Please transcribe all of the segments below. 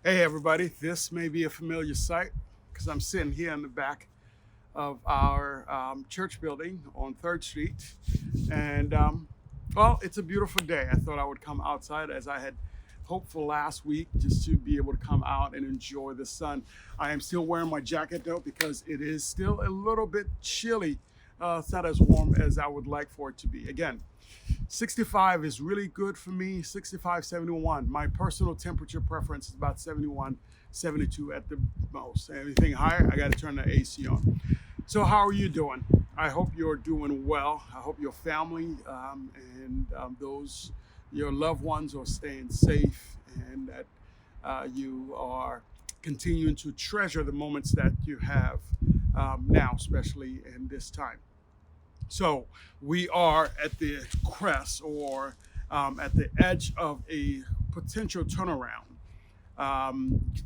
Hey, everybody, this may be a familiar sight because I'm sitting here in the back of our church building on 3rd Street. And, well, it's a beautiful day. I thought I would come outside as I had hoped for last week just to be able to come out and enjoy the sun. I am still wearing my jacket though because it is still a little bit chilly. It's not as warm as I would like for it to be. Again, 65 is really good for me. 65, 71. My personal temperature preference is about 71, 72 at the most. Anything higher, I got to turn the AC on. So, how are you doing? I hope you're doing well. I hope your family and those, your loved ones, are staying safe and that you are continuing to treasure the moments that you have now, especially in this time. So we are at the crest or at the edge of a potential turnaround.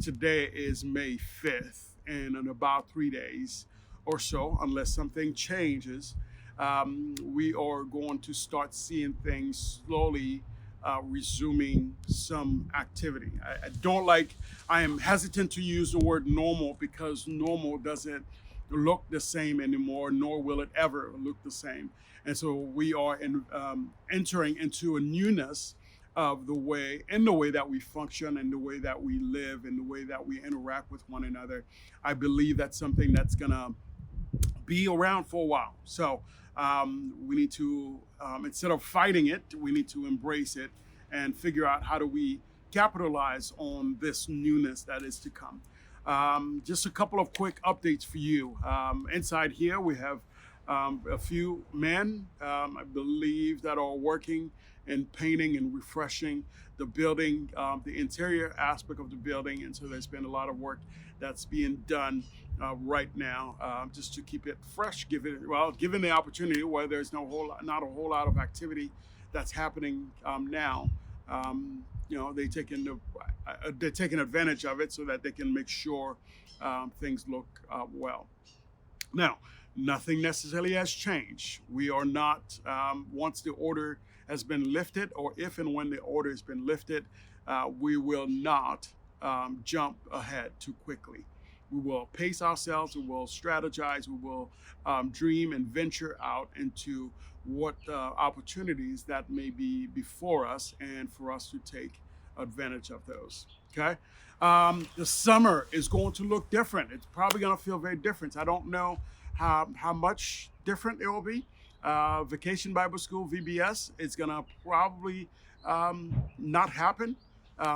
Today is May 5th, and in about 3 days or so, unless something changes, we are going to start seeing things slowly resuming some activity. I am hesitant to use the word normal because normal doesn't look the same anymore, nor will it ever look the same. And so we are entering into a newness of the way that we function and the way that we live and the way that we interact with one another. I believe that's something that's going to be around for a while. So we need to, instead of fighting it, we need to embrace it and figure out how do we capitalize on this newness that is to come. Just a couple of quick updates for you. Inside here, we have a few men, I believe, that are working and painting and refreshing the building, the interior aspect of the building. And so there's been a lot of work that's being done right now, just to keep it fresh. Given the opportunity where there's not a whole lot of activity that's happening now. They're taking advantage of it so that they can make sure things look well. Now, nothing necessarily has changed. We are not, once the order has been lifted, or if and when the order has been lifted, we will not jump ahead too quickly. We will pace ourselves, we will strategize, we will dream and venture out into what opportunities that may be before us and for us to take advantage of those. Okay. The summer is going to look different. It's probably going to feel very different. I don't know how much different it will be. Vacation Bible School VBS is going to probably not happen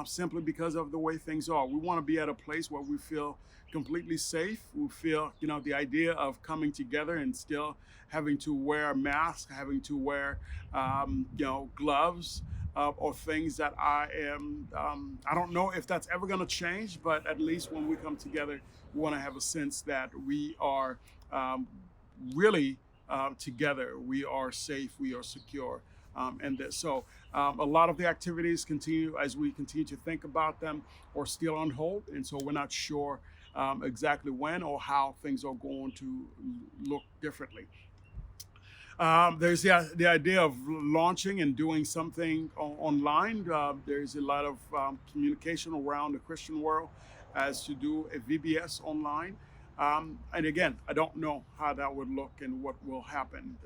simply because of the way things are. We want to be at a place where we feel completely safe. We feel, the idea of coming together and still having to wear masks, having to wear, gloves, or things that I don't know if that's ever going to change, but at least when we come together, we want to have a sense that we are really together. We are safe, we are secure. A lot of the activities continue as we continue to think about them or still on hold. And so we're not sure exactly when or how things are going to look differently. There's the idea of launching and doing something online. There's a lot of communication around the Christian world as to do a VBS online. And again, I don't know how that would look and what will happen.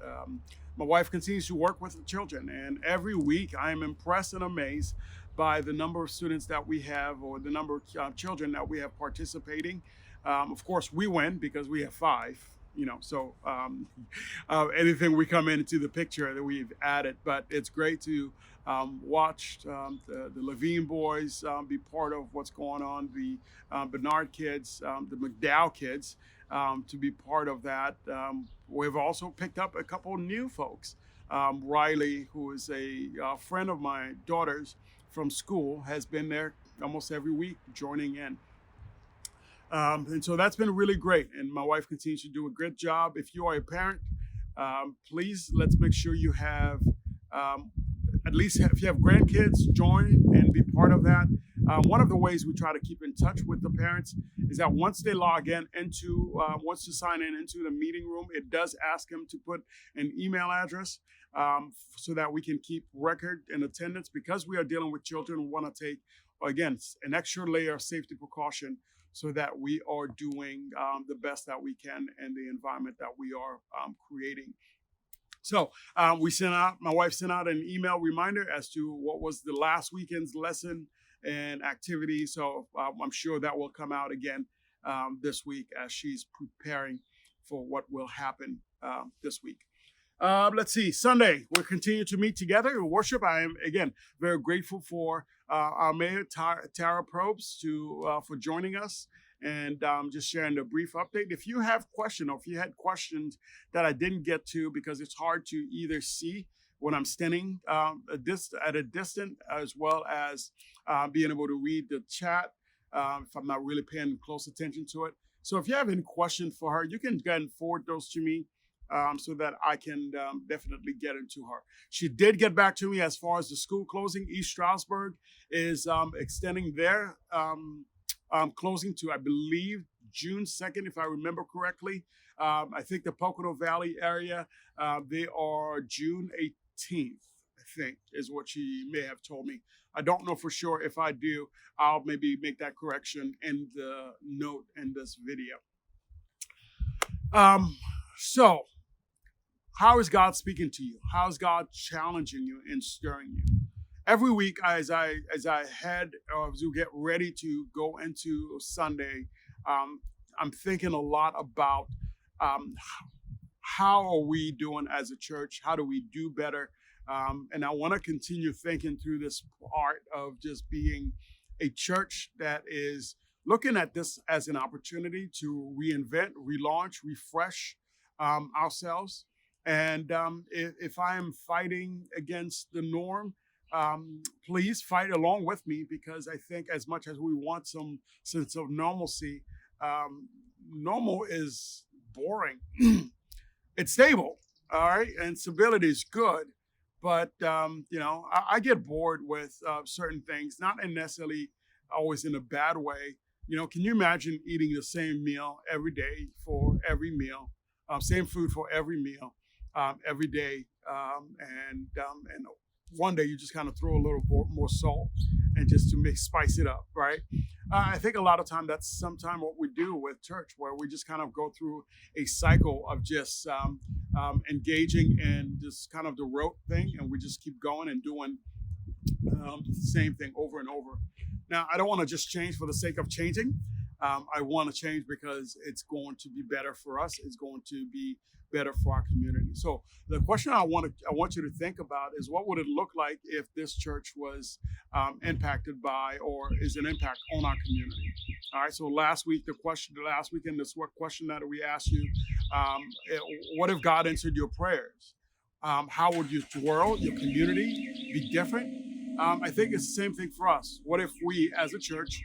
My wife continues to work with the children, and every week I am impressed and amazed by the number of students that we have or the number of children that we have participating. Of course, we win because we have five. Anything we come into the picture that we've added, but it's great to watch the Levine boys be part of what's going on, the Bernard kids, the McDowell kids, to be part of that. We've also picked up a couple new folks. Riley, who is a friend of my daughter's from school, has been there almost every week joining in. And so that's been really great. And my wife continues to do a great job. If you are a parent, please let's make sure you have at least if you have grandkids, join and be part of that. One of the ways we try to keep in touch with the parents is that once they log in once to sign in into the meeting room, it does ask them to put an email address so that we can keep record and attendance. Because we are dealing with children, we want to take again, an extra layer of safety precaution so that we are doing the best that we can in the environment that we are creating. So my wife sent out an email reminder as to what was the last weekend's lesson and activity. So I'm sure that will come out again this week as she's preparing for what will happen this week. Let's see. Sunday, we'll continue to meet together in worship. I am, again, very grateful for our mayor, Tara Probst, for joining us and just sharing a brief update. If you have questions or if you had questions that I didn't get to, because it's hard to either see when I'm standing at a distance, as well as being able to read the chat if I'm not really paying close attention to it. So if you have any questions for her, you can go ahead and forward those to me so that I can definitely get into her. She did get back to me as far as the school closing. East Stroudsburg is extending their closing to, I believe, June 2nd, if I remember correctly. I think the Pocono Valley area, they are June 18th, I think, is what she may have told me. I don't know for sure. If I do, I'll maybe make that correction in the note in this video. So, how is God speaking to you? How is God challenging you and stirring you? Every week, as I head or as we get ready to go into Sunday, I'm thinking a lot about how are we doing as a church? How do we do better? And I want to continue thinking through this part of just being a church that is looking at this as an opportunity to reinvent, relaunch, refresh ourselves. And if I am fighting against the norm, please fight along with me, because I think as much as we want some sense of normalcy, normal is boring. It's stable, all right, and stability is good. But, I get bored with certain things, not necessarily always in a bad way. Can you imagine eating the same meal every day for every meal, same food for every meal every day, and one day you just kind of throw a little more salt and just to spice it up, right? I think a lot of time that's sometimes what we do with church, where we just kind of go through a cycle of just engaging in just kind of the rote thing, and we just keep going and doing the same thing over and over. Now, I don't want to just change for the sake of changing. I want to change because it's going to be better for us. It's going to be better for our community. So the question I want you to think about is, what would it look like if this church was impacted by, or is an impact on our community? All right. So last weekend, this question that we asked you: what if God answered your prayers? How would your world, your community, be different? I think it's the same thing for us. What if we, as a church,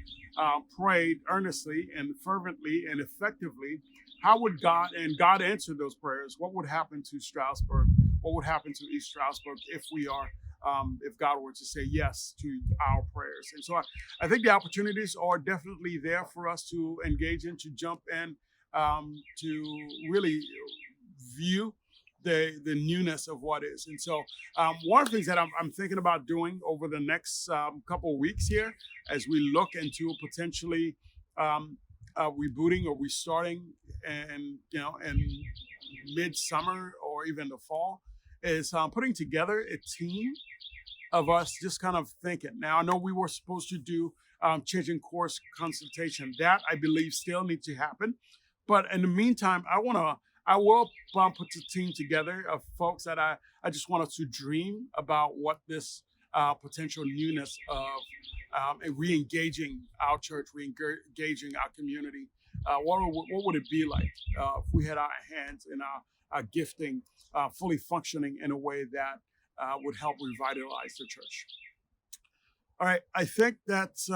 prayed earnestly and fervently and effectively? How would God answered those prayers? What would happen to Stroudsburg? What would happen to East Stroudsburg if if God were to say yes to our prayers? And so I think the opportunities are definitely there for us to engage in, to jump in, to really view the newness of what is. And so one of the things that I'm thinking about doing over the next couple of weeks here, as we look into potentially rebooting or restarting in midsummer or even the fall, is putting together a team of us just kind of thinking. Now, I know we were supposed to do changing course consultation. That, I believe, still needs to happen. But in the meantime, I will put a team together of folks that I just want us to dream about what this potential newness of re-engaging our church, re-engaging our community. What would it be like if we had our hands and our gifting fully functioning in a way that would help revitalize the church? All right, I think that's